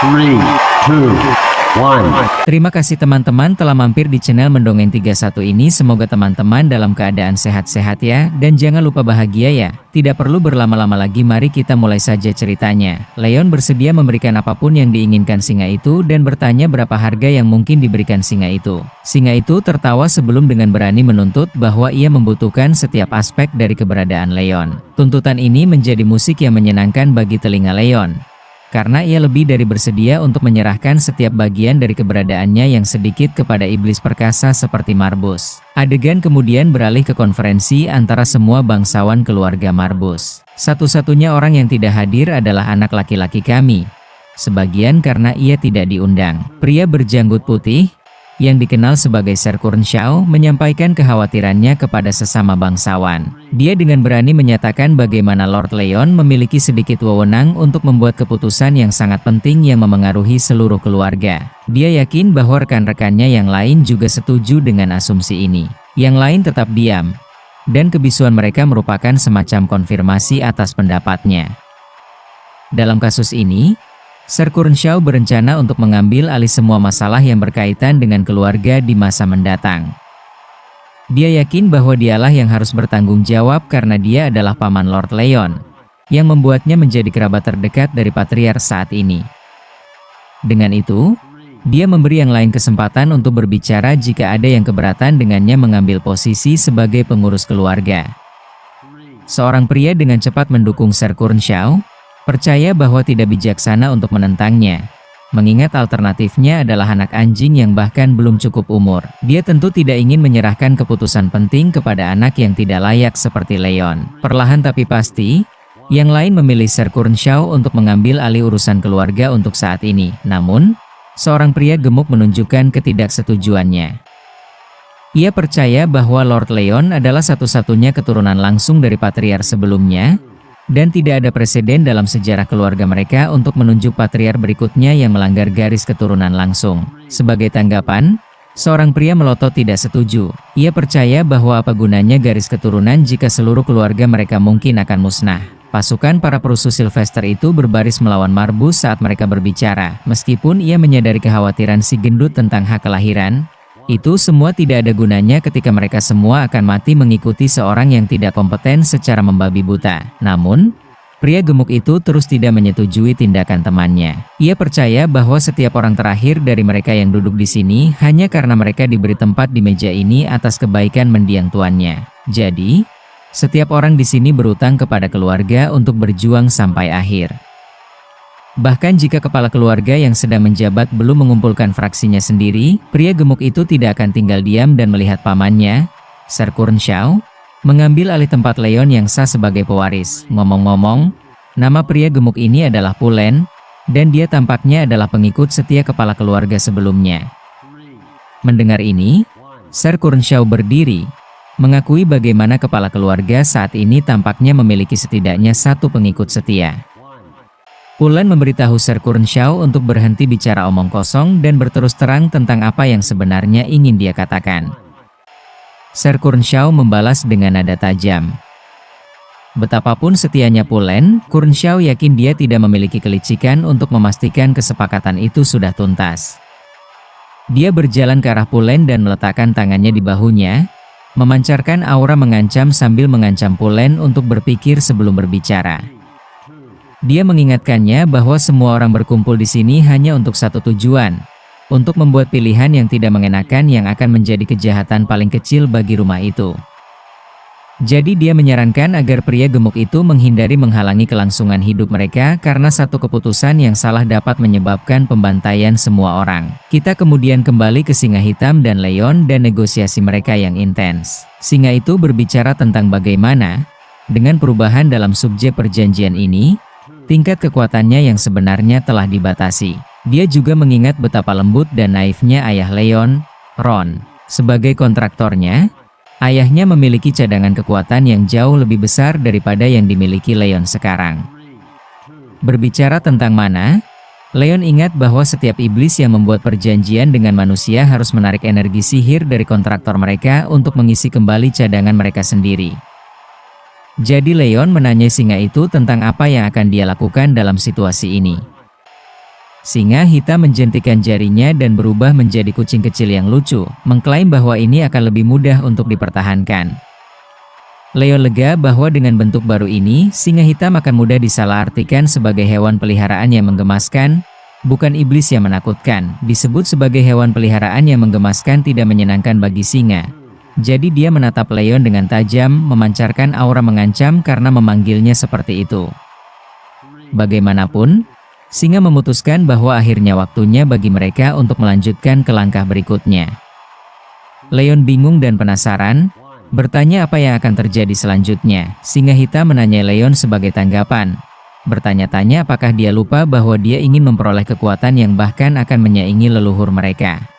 3, 2, 1. Terima kasih teman-teman telah mampir di channel Mendongeng 31 ini. Semoga teman-teman dalam keadaan sehat-sehat ya. Dan jangan lupa bahagia ya. Tidak perlu berlama-lama lagi, mari kita mulai saja ceritanya. Leon bersedia memberikan apapun yang diinginkan singa itu dan bertanya berapa harga yang mungkin diberikan singa itu. Singa itu tertawa sebelum dengan berani menuntut bahwa ia membutuhkan setiap aspek dari keberadaan Leon. Tuntutan ini menjadi musik yang menyenangkan bagi telinga Leon, karena ia lebih dari bersedia untuk menyerahkan setiap bagian dari keberadaannya yang sedikit kepada iblis perkasa seperti Marbus. Adegan kemudian beralih ke konferensi antara semua bangsawan keluarga Marbus. Satu-satunya orang yang tidak hadir adalah anak laki-laki kami. Sebagian karena ia tidak diundang. Pria berjanggut putih, yang dikenal sebagai Ser Kurnshaw, menyampaikan kekhawatirannya kepada sesama bangsawan. Dia dengan berani menyatakan bagaimana Lord Leon memiliki sedikit wewenang untuk membuat keputusan yang sangat penting yang memengaruhi seluruh keluarga. Dia yakin bahwa rekan-rekannya yang lain juga setuju dengan asumsi ini. Yang lain tetap diam, dan kebisuan mereka merupakan semacam konfirmasi atas pendapatnya. Dalam kasus ini, Ser Kurnshaw berencana untuk mengambil alih semua masalah yang berkaitan dengan keluarga di masa mendatang. Dia yakin bahwa dialah yang harus bertanggung jawab karena dia adalah paman Lord Leon, yang membuatnya menjadi kerabat terdekat dari patriark saat ini. Dengan itu, dia memberi yang lain kesempatan untuk berbicara jika ada yang keberatan dengannya mengambil posisi sebagai pengurus keluarga. Seorang pria dengan cepat mendukung Ser Kurnshaw, percaya bahwa tidak bijaksana untuk menentangnya, mengingat alternatifnya adalah anak anjing yang bahkan belum cukup umur. Dia tentu tidak ingin menyerahkan keputusan penting kepada anak yang tidak layak seperti Leon. Perlahan tapi pasti, yang lain memilih Ser Kurnshaw untuk mengambil alih urusan keluarga untuk saat ini. Namun, seorang pria gemuk menunjukkan ketidaksetujuannya. Ia percaya bahwa Lord Leon adalah satu-satunya keturunan langsung dari patriark sebelumnya, dan tidak ada preseden dalam sejarah keluarga mereka untuk menunjuk patriark berikutnya yang melanggar garis keturunan langsung. Sebagai tanggapan, seorang pria melotot tidak setuju. Ia percaya bahwa apa gunanya garis keturunan jika seluruh keluarga mereka mungkin akan musnah. Pasukan para perusuh Sylvester itu berbaris melawan Marbus saat mereka berbicara. Meskipun ia menyadari kekhawatiran si gendut tentang hak kelahiran, itu semua tidak ada gunanya ketika mereka semua akan mati mengikuti seorang yang tidak kompeten secara membabi buta. Namun, pria gemuk itu terus tidak menyetujui tindakan temannya. Ia percaya bahwa setiap orang terakhir dari mereka yang duduk di sini hanya karena mereka diberi tempat di meja ini atas kebaikan mendiang tuannya. Jadi, setiap orang di sini berutang kepada keluarga untuk berjuang sampai akhir. Bahkan jika kepala keluarga yang sedang menjabat belum mengumpulkan fraksinya sendiri, pria gemuk itu tidak akan tinggal diam dan melihat pamannya, Ser Kurnshaw, mengambil alih tempat Leon yang sah sebagai pewaris. Ngomong-ngomong, nama pria gemuk ini adalah Pulen, dan dia tampaknya adalah pengikut setia kepala keluarga sebelumnya. Mendengar ini, Ser Kurnshaw berdiri, mengakui bagaimana kepala keluarga saat ini tampaknya memiliki setidaknya satu pengikut setia. Pulen memberitahu Ser Kurnshaw untuk berhenti bicara omong kosong dan berterus terang tentang apa yang sebenarnya ingin dia katakan. Ser Kurnshaw membalas dengan nada tajam. Betapapun setianya Pulen, Kurnshaw yakin dia tidak memiliki kelicikan untuk memastikan kesepakatan itu sudah tuntas. Dia berjalan ke arah Pulen dan meletakkan tangannya di bahunya, memancarkan aura mengancam sambil mengancam Pulen untuk berpikir sebelum berbicara. Dia mengingatkannya bahwa semua orang berkumpul di sini hanya untuk satu tujuan, untuk membuat pilihan yang tidak mengenakan yang akan menjadi kejahatan paling kecil bagi rumah itu. Jadi dia menyarankan agar pria gemuk itu menghindari menghalangi kelangsungan hidup mereka karena satu keputusan yang salah dapat menyebabkan pembantaian semua orang. Kita kemudian kembali ke Singa Hitam dan Leon dan negosiasi mereka yang intens. Singa itu berbicara tentang bagaimana, dengan perubahan dalam subjek perjanjian ini, tingkat kekuatannya yang sebenarnya telah dibatasi. Dia juga mengingat betapa lembut dan naifnya ayah Leon, Ron. Sebagai kontraktornya, ayahnya memiliki cadangan kekuatan yang jauh lebih besar daripada yang dimiliki Leon sekarang. Berbicara tentang mana, Leon ingat bahwa setiap iblis yang membuat perjanjian dengan manusia harus menarik energi sihir dari kontraktor mereka untuk mengisi kembali cadangan mereka sendiri. Jadi Leon menanyai singa itu tentang apa yang akan dia lakukan dalam situasi ini. Singa hitam menjentikan jarinya dan berubah menjadi kucing kecil yang lucu, mengklaim bahwa ini akan lebih mudah untuk dipertahankan. Leon lega bahwa dengan bentuk baru ini, singa hitam akan mudah disalahartikan sebagai hewan peliharaan yang menggemaskan, bukan iblis yang menakutkan. Disebut sebagai hewan peliharaan yang menggemaskan tidak menyenangkan bagi singa. Jadi dia menatap Leon dengan tajam, memancarkan aura mengancam karena memanggilnya seperti itu. Bagaimanapun, singa memutuskan bahwa akhirnya waktunya bagi mereka untuk melanjutkan ke langkah berikutnya. Leon bingung dan penasaran, bertanya apa yang akan terjadi selanjutnya. Singa hitam menanyai Leon sebagai tanggapan. Bertanya-tanya apakah dia lupa bahwa dia ingin memperoleh kekuatan yang bahkan akan menyaingi leluhur mereka.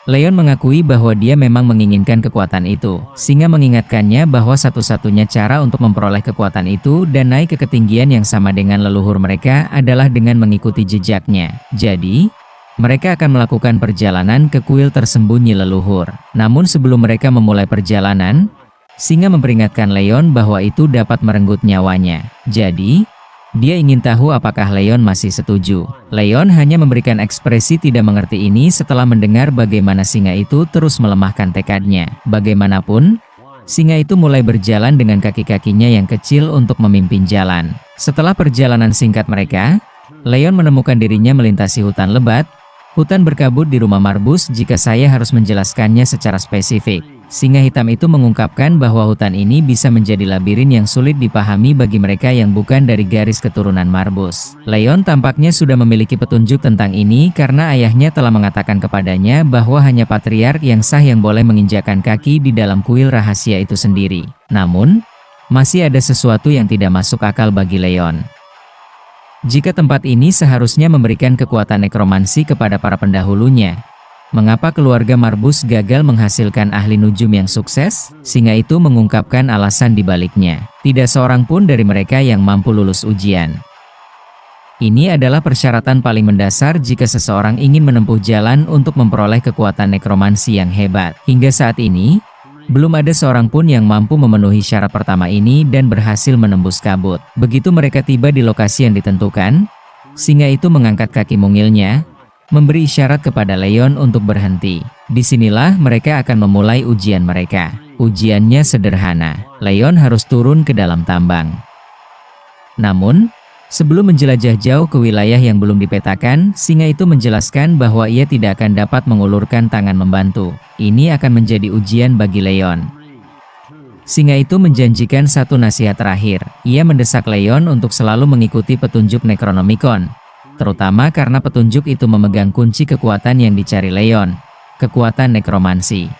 Leon mengakui bahwa dia memang menginginkan kekuatan itu. Singa mengingatkannya bahwa satu-satunya cara untuk memperoleh kekuatan itu dan naik ke ketinggian yang sama dengan leluhur mereka adalah dengan mengikuti jejaknya. Jadi, mereka akan melakukan perjalanan ke kuil tersembunyi leluhur. Namun sebelum mereka memulai perjalanan, singa memperingatkan Leon bahwa itu dapat merenggut nyawanya. Jadi, dia ingin tahu apakah Leon masih setuju. Leon hanya memberikan ekspresi tidak mengerti ini setelah mendengar bagaimana singa itu terus melemahkan tekadnya. Bagaimanapun, singa itu mulai berjalan dengan kaki-kakinya yang kecil untuk memimpin jalan. Setelah perjalanan singkat mereka, Leon menemukan dirinya melintasi hutan lebat. Hutan berkabut di rumah Marbus jika saya harus menjelaskannya secara spesifik. Singa hitam itu mengungkapkan bahwa hutan ini bisa menjadi labirin yang sulit dipahami bagi mereka yang bukan dari garis keturunan Marbus. Leon tampaknya sudah memiliki petunjuk tentang ini karena ayahnya telah mengatakan kepadanya bahwa hanya patriark yang sah yang boleh menginjakan kaki di dalam kuil rahasia itu sendiri. Namun, masih ada sesuatu yang tidak masuk akal bagi Leon. Jika tempat ini seharusnya memberikan kekuatan nekromansi kepada para pendahulunya, mengapa keluarga Marbus gagal menghasilkan ahli nujum yang sukses? Singa itu mengungkapkan alasan di baliknya. Tidak seorang pun dari mereka yang mampu lulus ujian. Ini adalah persyaratan paling mendasar jika seseorang ingin menempuh jalan untuk memperoleh kekuatan nekromansi yang hebat. Hingga saat ini, belum ada seorang pun yang mampu memenuhi syarat pertama ini dan berhasil menembus kabut. Begitu mereka tiba di lokasi yang ditentukan, singa itu mengangkat kaki mungilnya, memberi isyarat kepada Leon untuk berhenti. Disinilah mereka akan memulai ujian mereka. Ujiannya sederhana. Leon harus turun ke dalam tambang. Namun, sebelum menjelajah jauh ke wilayah yang belum dipetakan, singa itu menjelaskan bahwa ia tidak akan dapat mengulurkan tangan membantu. Ini akan menjadi ujian bagi Leon. Singa itu menjanjikan satu nasihat terakhir. Ia mendesak Leon untuk selalu mengikuti petunjuk Necronomicon. Terutama karena petunjuk itu memegang kunci kekuatan yang dicari Leon, kekuatan nekromansi.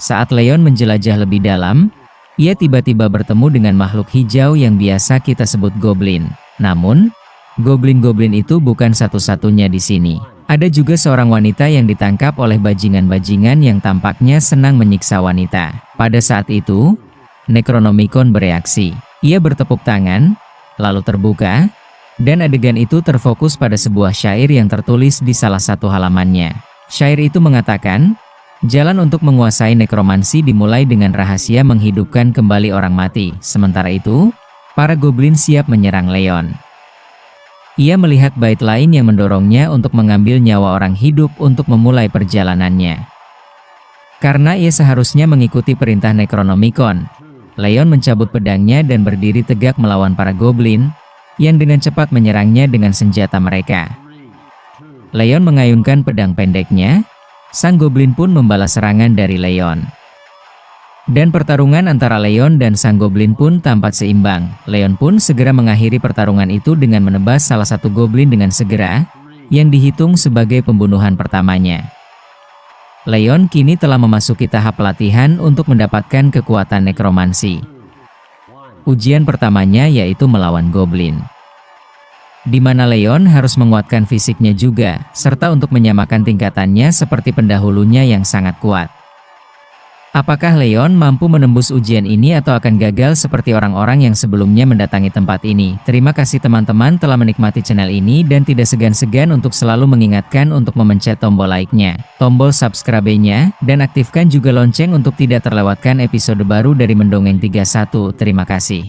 Saat Leon menjelajah lebih dalam, ia tiba-tiba bertemu dengan makhluk hijau yang biasa kita sebut goblin. Namun, goblin-goblin itu bukan satu-satunya di sini. Ada juga seorang wanita yang ditangkap oleh bajingan-bajingan yang tampaknya senang menyiksa wanita. Pada saat itu, Necronomicon bereaksi. Ia bertepuk tangan, lalu terbuka, dan adegan itu terfokus pada sebuah syair yang tertulis di salah satu halamannya. Syair itu mengatakan, jalan untuk menguasai nekromansi dimulai dengan rahasia menghidupkan kembali orang mati. Sementara itu, para goblin siap menyerang Leon. Ia melihat bait lain yang mendorongnya untuk mengambil nyawa orang hidup untuk memulai perjalanannya. Karena ia seharusnya mengikuti perintah Necronomicon, Leon mencabut pedangnya dan berdiri tegak melawan para goblin, yang dengan cepat menyerangnya dengan senjata mereka. Leon mengayunkan pedang pendeknya, sang goblin pun membalas serangan dari Leon. Dan pertarungan antara Leon dan sang goblin pun tampak seimbang. Leon pun segera mengakhiri pertarungan itu dengan menebas salah satu goblin dengan segera, yang dihitung sebagai pembunuhan pertamanya. Leon kini telah memasuki tahap pelatihan untuk mendapatkan kekuatan nekromansi. Ujian pertamanya yaitu melawan goblin, di mana Leon harus menguatkan fisiknya juga, serta untuk menyamakan tingkatannya seperti pendahulunya yang sangat kuat. Apakah Leon mampu menembus ujian ini atau akan gagal seperti orang-orang yang sebelumnya mendatangi tempat ini? Terima kasih teman-teman telah menikmati channel ini dan tidak segan-segan untuk selalu mengingatkan untuk memencet tombol like-nya, tombol subscribe-nya, dan aktifkan juga lonceng untuk tidak terlewatkan episode baru dari Mendongeng 31. Terima kasih.